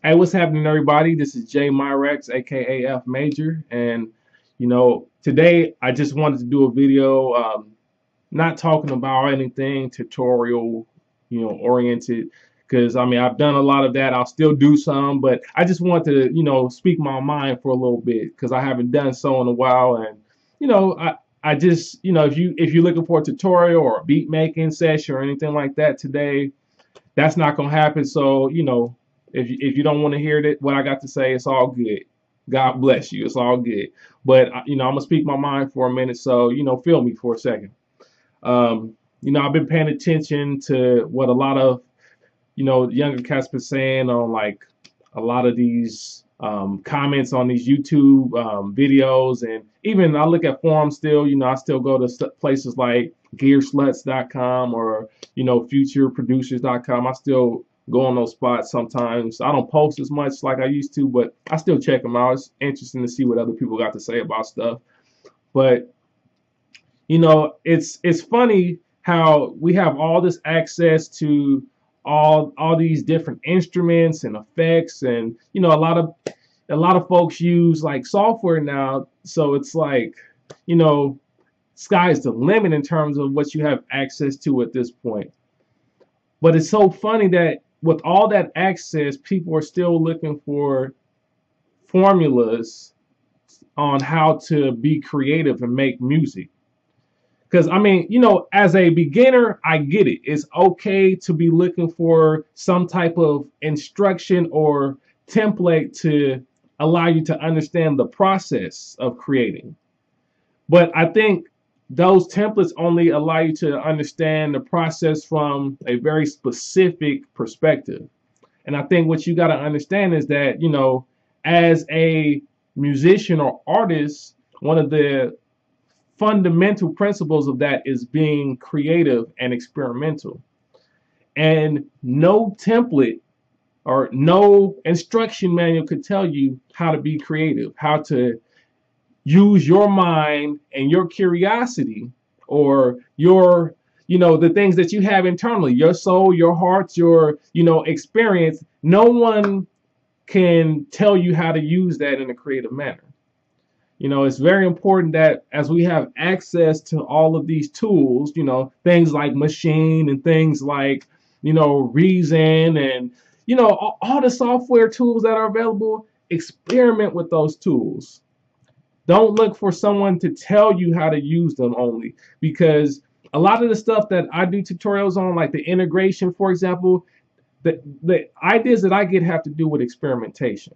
Hey, what's happening, everybody? This is Jay Myrex, aka F Major, and today I just wanted to do a video, not talking about anything tutorial, oriented, because I mean I've done a lot of that. I'll still do some, but I just want to, speak my mind for a little bit because I haven't done so in a while, and I just, if you're looking for a tutorial or a beat making session or anything like that today, that's not gonna happen. So if you don't want to hear what I got to say, it's all good. God bless you. It's all good. But I'm gonna speak my mind for a minute. So feel me for a second. I've been paying attention to what a lot of younger cats been saying on like a lot of these comments on these YouTube videos, and even I look at forums still. I still go to places like gearsluts.com or futureproducers.com. I still go on those spots sometimes. I don't post as much like I used to, but I still check them out. It's interesting to see what other people got to say about stuff. But it's funny how we have all this access to all these different instruments and effects, and a lot of folks use like software now, so it's like sky's the limit in terms of what you have access to at this point. But it's so funny that with all that access, people are still looking for formulas on how to be creative and make music. Because, I mean, as a beginner, I get it. It's okay to be looking for some type of instruction or template to allow you to understand the process of creating. But I think those templates only allow you to understand the process from a very specific perspective. And I think what you got to understand is that, as a musician or artist, one of the fundamental principles of that is being creative and experimental. And no template or no instruction manual could tell you how to be creative, how to use your mind and your curiosity, or your, the things that you have internally, your soul, your heart, your, experience. No one can tell you how to use that in a creative manner. It's very important that as we have access to all of these tools, things like Maschine and things like, Reason and, all the software tools that are available, experiment with those tools. Don't look for someone to tell you how to use them only, because a lot of the stuff that I do tutorials on, like the integration, for example, the ideas that I get have to do with experimentation.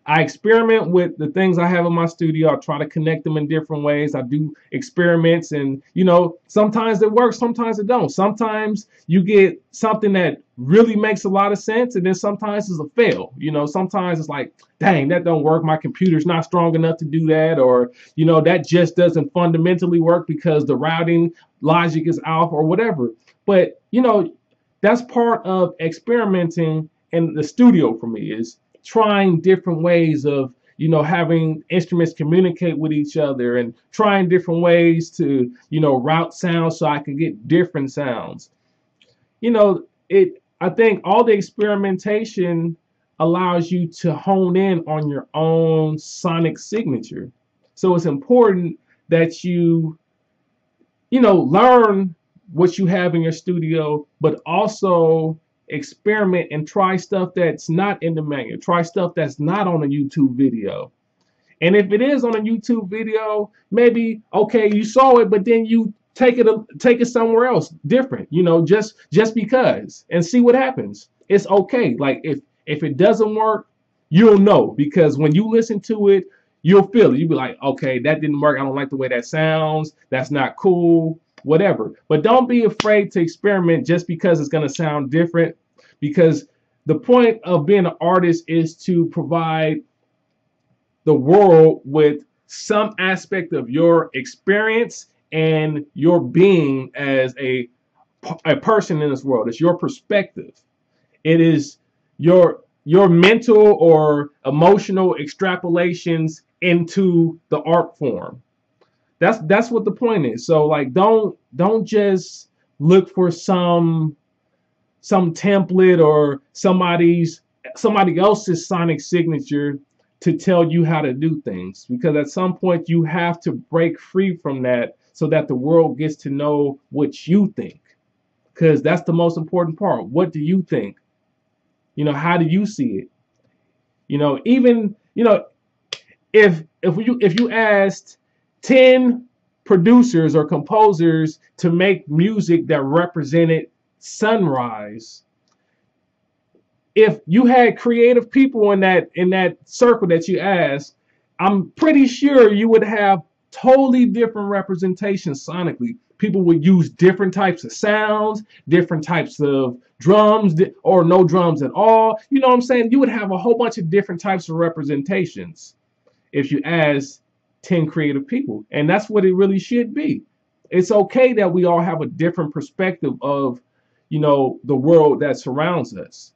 I experiment with the things I have in my studio. I try to connect them in different ways. I do experiments, and sometimes it works, sometimes it don't. Sometimes you get something that really makes a lot of sense, and then sometimes it's a fail. Sometimes it's like, dang, that don't work. My computer's not strong enough to do that, or that just doesn't fundamentally work because the routing logic is off or whatever. But that's part of experimenting in the studio for me, is trying different ways of having instruments communicate with each other, and trying different ways to route sounds so I can get different sounds. I think all the experimentation allows you to hone in on your own sonic signature. So it's important that you learn what you have in your studio, but also experiment and try stuff that's not in the manual. Try stuff that's not on a YouTube video. And if it is on a YouTube video, maybe okay, you saw it, but then you take it somewhere else different, just because, and see what happens. It's okay. Like if it doesn't work, you'll know, because when you listen to it, you'll feel it. You'll be like, okay, that didn't work. I don't like the way that sounds. That's not cool. Whatever. But don't be afraid to experiment just because it's going to sound different, because the point of being an artist is to provide the world with some aspect of your experience and your being as a person in this world. It's your perspective. It is your mental or emotional extrapolations into the art form. That's what the point is. So like, don't just look for some template or somebody's somebody else's sonic signature to tell you how to do things, because at some point you have to break free from that so that the world gets to know what you think, because that's the most important part. What do you think? How do you see it? Even if you asked 10 producers or composers to make music that represented sunrise, if you had creative people in that circle that you asked, I'm pretty sure you would have totally different representations sonically. People would use different types of sounds, different types of drums, or no drums at all. You know what I'm saying? You would have a whole bunch of different types of representations if you ask 10 creative people. And that's what it really should be. It's okay that we all have a different perspective of, the world that surrounds us.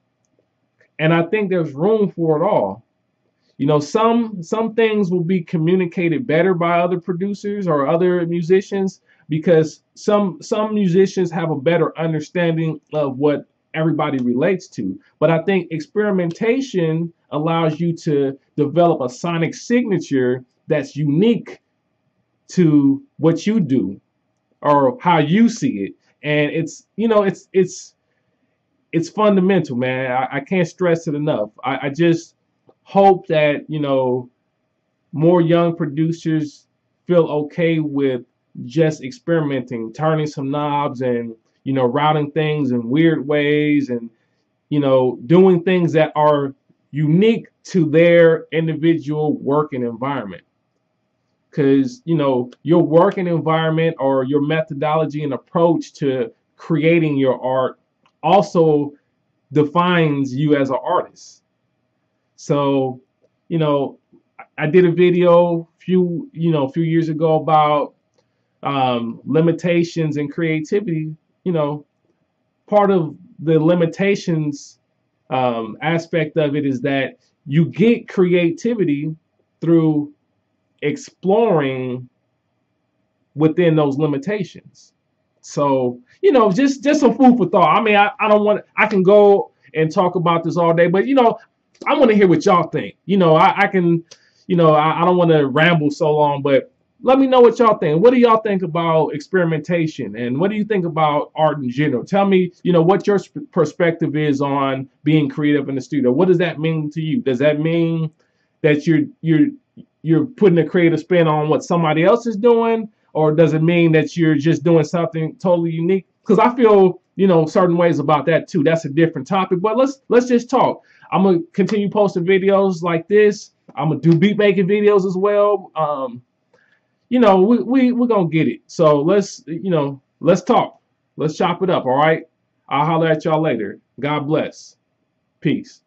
And I think there's room for it all. Some things will be communicated better by other producers or other musicians, because some musicians have a better understanding of what everybody relates to. But I think experimentation allows you to develop a sonic signature that's unique to what you do or how you see it. And it's fundamental, man. I can't stress it enough. I just hope that, more young producers feel okay with just experimenting, turning some knobs and, routing things in weird ways and, doing things that are unique to their individual working environment. Because, your working environment or your methodology and approach to creating your art also defines you as an artist. So, I did a video a few years ago about limitations in creativity. Part of the limitations aspect of it is that you get creativity through exploring within those limitations. So, just some food for thought. I mean, I can go and talk about this all day, but I want to hear what y'all think. I don't want to ramble so long, but let me know what y'all think. What do y'all think about experimentation, and what do you think about art in general? Tell me, what your perspective is on being creative in the studio. What does that mean to you? Does that mean that you're putting a creative spin on what somebody else is doing, or does it mean that you're just doing something totally unique? Because I feel, certain ways about that too. That's a different topic, but let's just talk. I'm gonna continue posting videos like this. I'm gonna do beatmaking videos as well. We're gonna get it. So let's talk. Let's chop it up. All right. I'll holler at y'all later. God bless. Peace.